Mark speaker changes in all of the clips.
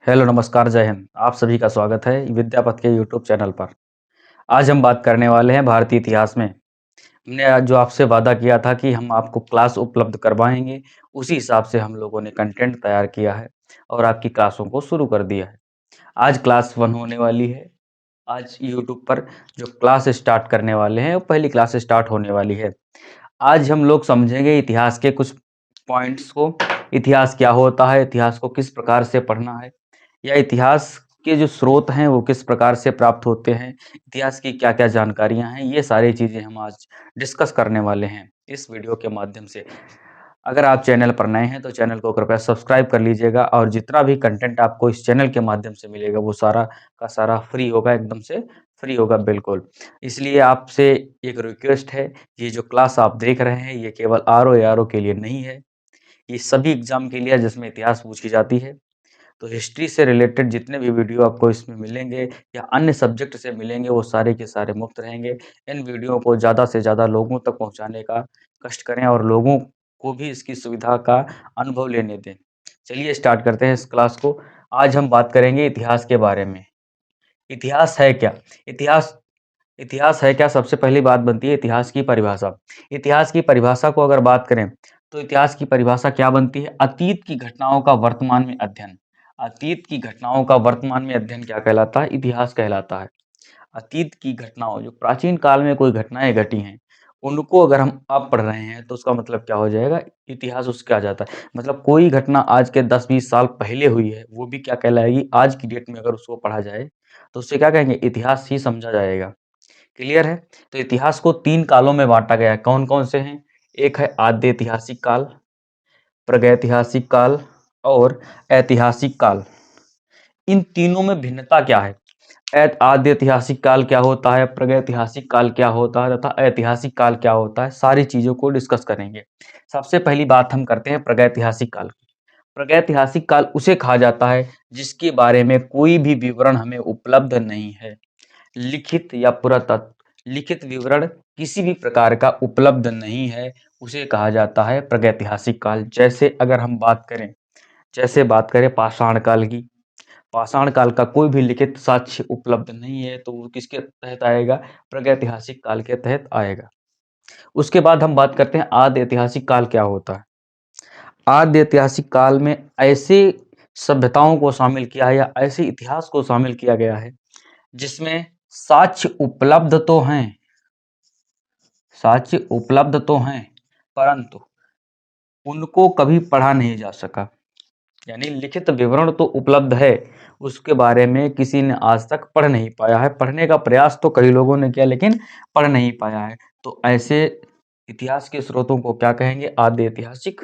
Speaker 1: Hello नमस्कार जय हिंद। आप सभी का स्वागत है विद्यापथ के यूट्यूब चैनल पर। आज हम बात करने वाले हैं भारतीय इतिहास में। हमने आज जो आपसे वादा किया था कि हम आपको क्लास उपलब्ध करवाएंगे, उसी हिसाब से हम लोगों ने कंटेंट तैयार किया है और आपकी क्लासों को शुरू कर दिया है। आज क्लास 1 होने वाली है। आज यूट्यूब पर जो क्लास स्टार्ट करने वाले हैं वो पहली क्लास स्टार्ट होने वाली है। आज हम लोग समझेंगे इतिहास के कुछ पॉइंट्स को। इतिहास क्या होता है, इतिहास को किस प्रकार से पढ़ना है, या इतिहास के जो स्रोत हैं वो किस प्रकार से प्राप्त होते हैं, इतिहास की क्या क्या जानकारियां हैं, ये सारी चीज़ें हम आज डिस्कस करने वाले हैं इस वीडियो के माध्यम से। अगर आप चैनल पर नए हैं तो चैनल को कृपया सब्सक्राइब कर लीजिएगा और जितना भी कंटेंट आपको इस चैनल के माध्यम से मिलेगा वो सारा का सारा फ्री होगा, एकदम से फ्री होगा बिल्कुल। इसलिए आपसे एक रिक्वेस्ट है, ये जो क्लास आप देख रहे हैं ये केवल आर ओ के लिए नहीं है, ये सभी एग्जाम के लिए है जिसमें इतिहास पूछी जाती है। तो हिस्ट्री से रिलेटेड जितने भी वीडियो आपको इसमें मिलेंगे या अन्य सब्जेक्ट से मिलेंगे वो सारे के सारे मुफ्त रहेंगे। इन वीडियो को ज़्यादा से ज़्यादा लोगों तक पहुंचाने का कष्ट करें और लोगों को भी इसकी सुविधा का अनुभव लेने दें। चलिए स्टार्ट करते हैं इस क्लास को। आज हम बात करेंगे इतिहास के बारे में। इतिहास है क्या? इतिहास इतिहास है क्या? सबसे पहली बात बनती है इतिहास की परिभाषा। इतिहास की परिभाषा को अगर बात करें तो इतिहास की परिभाषा क्या बनती है? अतीत की घटनाओं का वर्तमान में अध्ययन। अतीत की घटनाओं का वर्तमान में अध्ययन क्या कहलाता है? इतिहास कहलाता है। अतीत की घटनाओं, जो प्राचीन काल में कोई घटनाएं घटी हैं, उनको अगर हम अब पढ़ रहे हैं तो उसका मतलब क्या हो जाएगा? इतिहास उसके आ जाता है। मतलब कोई घटना आज के 10-20 साल पहले हुई है वो भी क्या कहलाएगी? आज की डेट में अगर उसको पढ़ा जाए तो उससे क्या कहेंगे? इतिहास ही समझा जाएगा। क्लियर है? तो इतिहास को 3 कालों में बाँटा गया है। कौन-कौन से हैं? एक है आद्य ऐतिहासिक काल, प्रागैतिहासिक काल और ऐतिहासिक काल। इन तीनों में भिन्नता क्या है? आद्य ऐतिहासिक काल क्या होता है, प्रागैतिहासिक काल क्या होता है तथा ऐतिहासिक काल क्या होता है, सारी चीज़ों को डिस्कस करेंगे। सबसे पहली बात हम करते हैं प्रागैतिहासिक काल की। प्रागैतिहासिक काल उसे कहा जाता है जिसके बारे में कोई भी विवरण हमें उपलब्ध नहीं है। लिखित या पुरातत्व लिखित विवरण किसी भी प्रकार का उपलब्ध नहीं है, उसे कहा जाता है प्रागैतिहासिक काल। जैसे बात करें पाषाण काल की। पाषाण काल का कोई भी लिखित साक्ष्य उपलब्ध नहीं है तो वो किसके तहत आएगा? प्रागैतिहासिक काल के तहत आएगा। उसके बाद हम बात करते हैं आद्य ऐतिहासिक काल क्या होता है। आद्य ऐतिहासिक काल में ऐसे सभ्यताओं को शामिल किया है या ऐसे इतिहास को शामिल किया गया है जिसमें साक्ष्य उपलब्ध तो हैं, साक्ष्य उपलब्ध तो हैं, परंतु उनको कभी पढ़ा नहीं जा सका। यानी लिखित विवरण तो उपलब्ध है, उसके बारे में किसी ने आज तक पढ़ नहीं पाया है। पढ़ने का प्रयास तो कई लोगों ने किया लेकिन पढ़ नहीं पाया है। तो ऐसे इतिहास के स्रोतों को क्या कहेंगे? आद्य ऐतिहासिक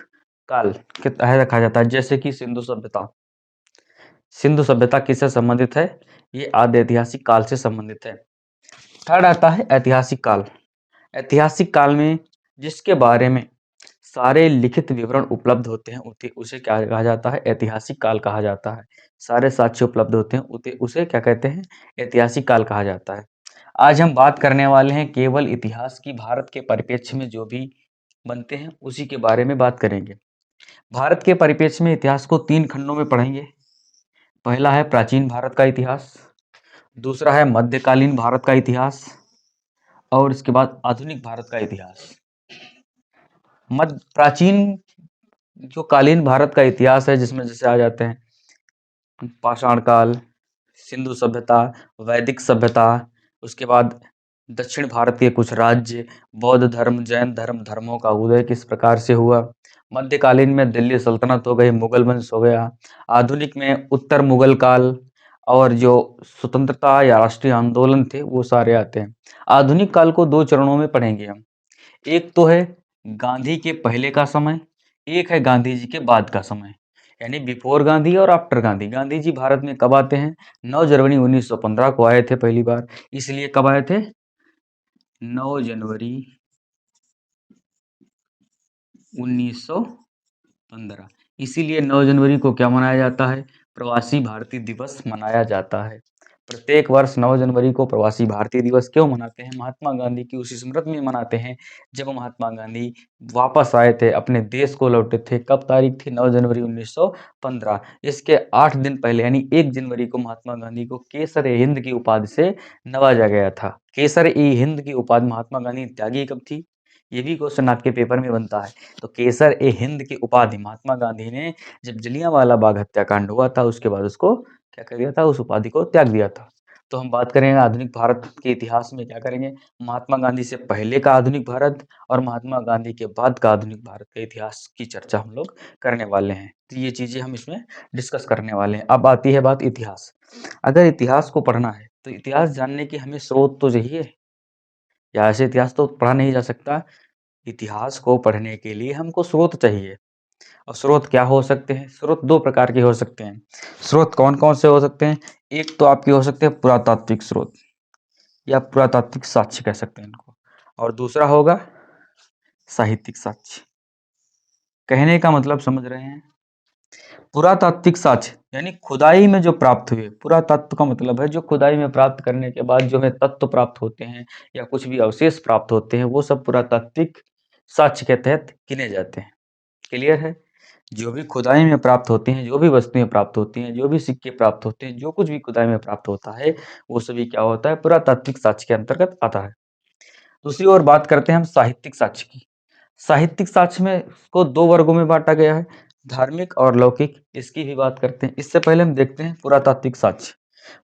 Speaker 1: काल के तहत रखा जाता है। जैसे कि सिंधु सभ्यता। सिंधु सभ्यता किससे संबंधित है? ये आद्य ऐतिहासिक काल से संबंधित है। थर्ड आता है ऐतिहासिक काल। ऐतिहासिक काल में जिसके बारे में सारे लिखित विवरण उपलब्ध होते हैं उसे क्या कहा जाता है? ऐतिहासिक काल कहा जाता है। सारे साक्ष्य उपलब्ध होते हैं उसे क्या कहते हैं? ऐतिहासिक काल कहा जाता है। आज हम बात करने वाले हैं केवल इतिहास की। भारत के परिप्रेक्ष्य में जो भी बनते हैं उसी के बारे में बात करेंगे। भारत के परिप्रेक्ष्य में इतिहास को 3 खंडों में पढ़ेंगे। पहला है प्राचीन भारत का इतिहास, दूसरा है मध्यकालीन भारत का इतिहास और इसके बाद आधुनिक भारत का इतिहास। मध्य प्राचीन जो कालीन भारत का इतिहास है जिसमें जैसे आ जाते हैं पाषाण काल, सिंधु सभ्यता, वैदिक सभ्यता, उसके बाद दक्षिण भारत के कुछ राज्य, बौद्ध धर्म, जैन धर्म, धर्मों का उदय किस प्रकार से हुआ। मध्यकालीन में दिल्ली सल्तनत हो गई, मुगल वंश हो गया। आधुनिक में उत्तर मुगल काल और जो स्वतंत्रता या राष्ट्रीय आंदोलन थे वो सारे आते हैं। आधुनिक काल को 2 चरणों में पढ़ेंगे हम। एक तो है गांधी के पहले का समय, एक है गांधी जी के बाद का समय, यानी बिफोर गांधी और आफ्टर गांधी। गांधी जी भारत में कब आते हैं? 9 जनवरी 1915 को आए थे पहली बार। इसलिए कब आए थे? 9 जनवरी 1915। इसीलिए 9 जनवरी को क्या मनाया जाता है? प्रवासी भारतीय दिवस मनाया जाता है। प्रत्येक वर्ष 9 जनवरी को प्रवासी भारतीय दिवस क्यों मनाते हैं? महात्मा गांधी की उसी स्मृति में मनाते हैं जब महात्मा गांधी वापस आए थे, अपने देश को लौटे थे। कब तारीख थी? 9 जनवरी 1915। इसके 8 दिन पहले यानी 1 जनवरी को महात्मा गांधी को केसर-ए-हिंद की उपाधि से नवाजा गया था। केसर-ए-हिंद की उपाधि महात्मा गांधी ने त्यागी कब थी? ये भी क्वेश्चन आपके पेपर में बनता है। तो केसर-ए-हिंद की उपाधि महात्मा गांधी ने जब जलियांवाला बाग हत्याकांड हुआ था, उसके बाद उसको क्या कर दिया था? उस उपाधि को त्याग दिया था। तो हम बात करेंगे आधुनिक भारत के इतिहास में क्या करेंगे? महात्मा गांधी से पहले का आधुनिक भारत और महात्मा गांधी के बाद का आधुनिक भारत के इतिहास की चर्चा हम लोग करने वाले हैं। तो ये चीजें हम इसमें डिस्कस करने वाले हैं। अब आती है बात इतिहास। अगर इतिहास को पढ़ना है तो इतिहास जानने की हमें स्रोत तो चाहिए, या ऐसे इतिहास तो पढ़ा नहीं जा सकता। इतिहास को पढ़ने के लिए हमको स्रोत चाहिए। और स्रोत क्या हो सकते हैं? स्रोत 2 प्रकार के हो सकते हैं। स्रोत कौन-कौन से हो सकते हैं? एक तो आपके हो सकते हैं पुरातात्विक स्रोत या पुरातात्विक साक्ष्य कह सकते हैं इनको, और दूसरा होगा साहित्यिक साक्ष्य। कहने का मतलब समझ रहे हैं? पुरातात्विक साक्ष्य यानी खुदाई में जो प्राप्त हुए, पुरातत्व का मतलब है जो खुदाई में प्राप्त करने के बाद जो हमें तत्व प्राप्त होते हैं या कुछ भी अवशेष प्राप्त होते हैं, वो सब पुरातात्विक साक्ष्य के तहत गिने जाते हैं। क्लियर है? जो भी खुदाई में प्राप्त होते हैं, जो भी वस्तुएं प्राप्त होती हैं, जो भी सिक्के प्राप्त होते हैं, जो कुछ भी खुदाई में प्राप्त होता है, वो सभी क्या होता है? पुरातात्विक साक्ष्य के अंतर्गत आता है। दूसरी ओर बात करते हैं हम साहित्यिक साक्ष्य की। साहित्यिक साक्ष्य में इसको 2 वर्गों में बांटा गया है, धार्मिक और लौकिक। इसकी भी बात करते हैं। इससे पहले हम देखते हैं पुरातात्विक साक्ष्य।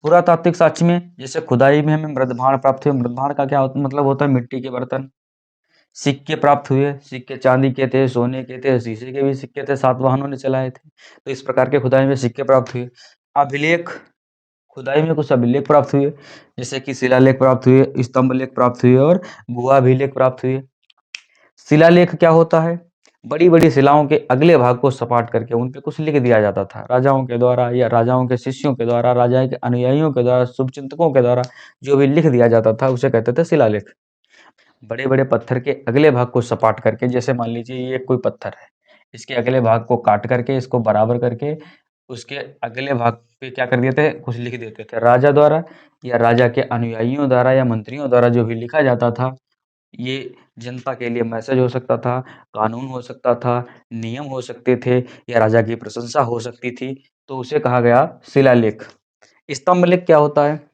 Speaker 1: पुरातात्विक साक्ष्य में जैसे खुदाई में हमें मृदभांड प्राप्त हुए। मृदभांड का क्या मतलब होता है? मिट्टी के बर्तन। सिक्के प्राप्त हुए, सिक्के चांदी के थे, सोने के थे, शीशे के भी सिक्के थे, सातवाहनों ने चलाए थे। तो इस प्रकार के खुदाई में सिक्के प्राप्त हुए। अभिलेख, खुदाई में कुछ अभिलेख प्राप्त हुए, जैसे कि शिलालेख प्राप्त हुए, स्तंभ लेख प्राप्त हुए और गुहा अभिलेख प्राप्त हुए। शिलालेख क्या होता है? बड़ी-बड़ी शिलाओं के अगले भाग को सपाट करके उन पे कुछ लिख दिया जाता था। राजाओं के द्वारा या राजाओं के शिष्यों के द्वारा, राजा के अनुयायियों के द्वारा, शुभचिंतकों के द्वारा जो भी लिख दिया जाता था, उसे कहते थे शिलालेख। बड़े-बड़े पत्थर के अगले भाग को सपाट करके, जैसे मान लीजिए ये कोई पत्थर है, इसके अगले भाग को काट करके, इसको बराबर करके, उसके अगले भाग पे क्या कर देते थे? कुछ लिख देते थे। राजा द्वारा या राजा के अनुयायियों द्वारा या मंत्रियों द्वारा जो भी लिखा जाता था, ये जनता के लिए मैसेज हो सकता था, कानून हो सकता था, नियम हो सकते थे या राजा की प्रशंसा हो सकती थी, तो उसे कहा गया शिलालेख। स्तंभ लेख क्या होता है?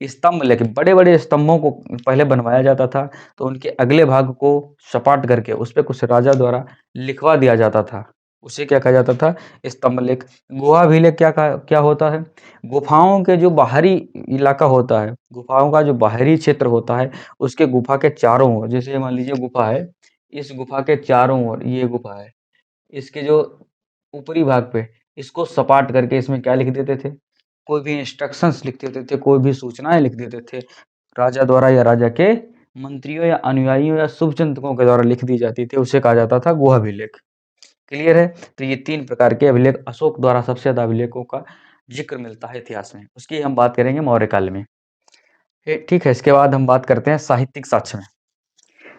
Speaker 1: स्तंभ लेख बड़े-बड़े स्तंभों को पहले बनवाया जाता था, तो उनके अगले भाग को सपाट करके उस पे कुछ राजा द्वारा लिखवा दिया जाता था। उसे क्या कहा जाता था? स्तंभ लेख। गुहा अभिलेख क्या होता है? गुफाओं के जो बाहरी इलाका होता है, गुफाओं का जो बाहरी क्षेत्र होता है, उसके गुफा के चारों ओर, जैसे मान लीजिए गुफा है, इस गुफा के चारों ओर ये गुफा है, इसके जो ऊपरी भाग पे इसको सपाट करके इसमें क्या लिख देते थे? कोई भी इंस्ट्रक्शंस लिख देते थे, कोई भी सूचनाएँ लिख देते थे। राजा द्वारा या राजा के मंत्रियों या अनुयायियों या शुभचिंतकों के द्वारा लिख दी जाती थी, उसे कहा जाता था गुहा अभिलेख। क्लियर है? तो ये 3 प्रकार के अभिलेख, अशोक द्वारा सबसे ज़्यादा अभिलेखों का ज़िक्र मिलता है इतिहास में। उसकी हम बात करेंगे मौर्य काल में। ठीक है, इसके बाद हम बात करते हैं साहित्यिक साक्ष्य में।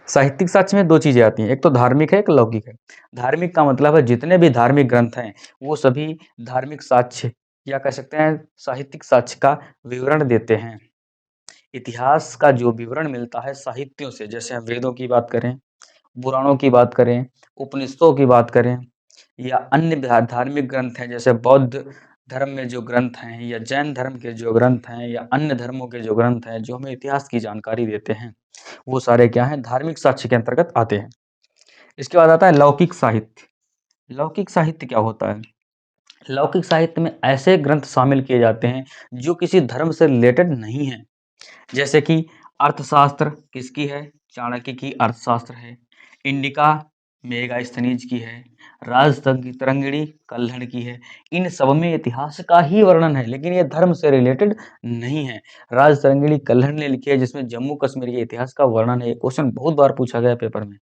Speaker 1: साहित्यिक साक्ष्य में 2 चीज़ें आती हैं, एक तो धार्मिक है, एक लौकिक है। धार्मिक का मतलब है जितने भी धार्मिक ग्रंथ हैं, वो सभी धार्मिक साक्ष्य या कह सकते हैं साहित्यिक साक्ष्य का विवरण देते हैं। इतिहास का जो विवरण मिलता है साहित्यों से, जैसे हम वेदों की बात करें, पुराणों की बात करें, उपनिषदों की बात करें या अन्य धार्मिक ग्रंथ हैं, जैसे बौद्ध धर्म में जो ग्रंथ हैं या जैन धर्म के जो ग्रंथ हैं या अन्य धर्मों के जो ग्रंथ हैं, जो हमें इतिहास की जानकारी देते हैं, वो सारे क्या हैं? धार्मिक साक्ष्य के अंतर्गत आते हैं। इसके बाद आता है लौकिक साहित्य। लौकिक साहित्य क्या होता है? लौकिक साहित्य में ऐसे ग्रंथ शामिल किए जाते हैं जो किसी धर्म से रिलेटेड नहीं है, जैसे कि अर्थशास्त्र किसकी है? चाणक्य की अर्थशास्त्र है। इंडिका मेगास्थनीज की है। राजतरंगिणी कल्हड़ की है। इन सब में इतिहास का ही वर्णन है, लेकिन ये धर्म से रिलेटेड नहीं है। राजतरंगिणी कल्हड़ ने लिखी है, जिसमें जम्मू कश्मीर के इतिहास का वर्णन है। ये क्वेश्चन बहुत बार पूछा गया पेपर में।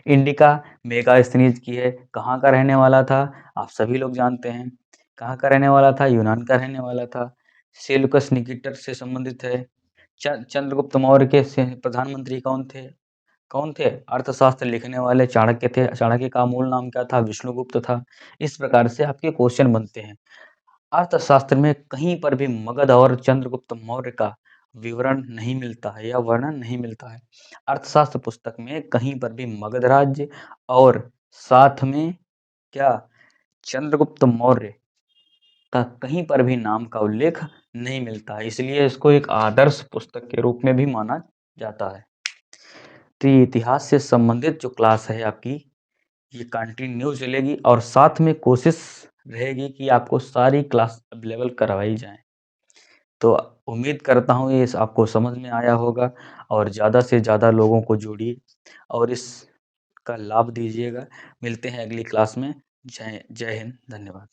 Speaker 1: इंडिका मेगास्थनीज की है। कहाँ का रहने वाला था? आप सभी लोग जानते हैं। कहाँ का रहने वाला था? यूनान का रहने वाला था। सेल्यूकस निकेटर से संबंधित है। चंद्रगुप्त मौर्य के प्रधानमंत्री कौन थे? कौन थे? अर्थशास्त्र लिखने वाले चाणक्य थे। चाणक्य का मूल नाम क्या था? विष्णुगुप्त था। इस प्रकार से आपके क्वेश्चन बनते हैं। अर्थशास्त्र में कहीं पर भी मगध और चंद्रगुप्त मौर्य का विवरण नहीं मिलता है या वर्णन नहीं मिलता है। अर्थशास्त्र पुस्तक में कहीं पर भी मगध राज्य और साथ में क्या चंद्रगुप्त मौर्य का कहीं पर भी नाम का उल्लेख नहीं मिलता है, इसलिए इसको एक आदर्श पुस्तक के रूप में भी माना जाता है। तो ये इतिहास से संबंधित जो क्लास है आपकी, ये कंटिन्यू चलेगी और साथ में कोशिश रहेगी कि आपको सारी क्लास अवेलेबल करवाई जाए। तो उम्मीद करता हूँ ये आपको समझ में आया होगा और ज़्यादा से ज़्यादा लोगों को जोड़िए और इसका लाभ दीजिएगा। मिलते हैं अगली क्लास में। जय जय हिंद, धन्यवाद।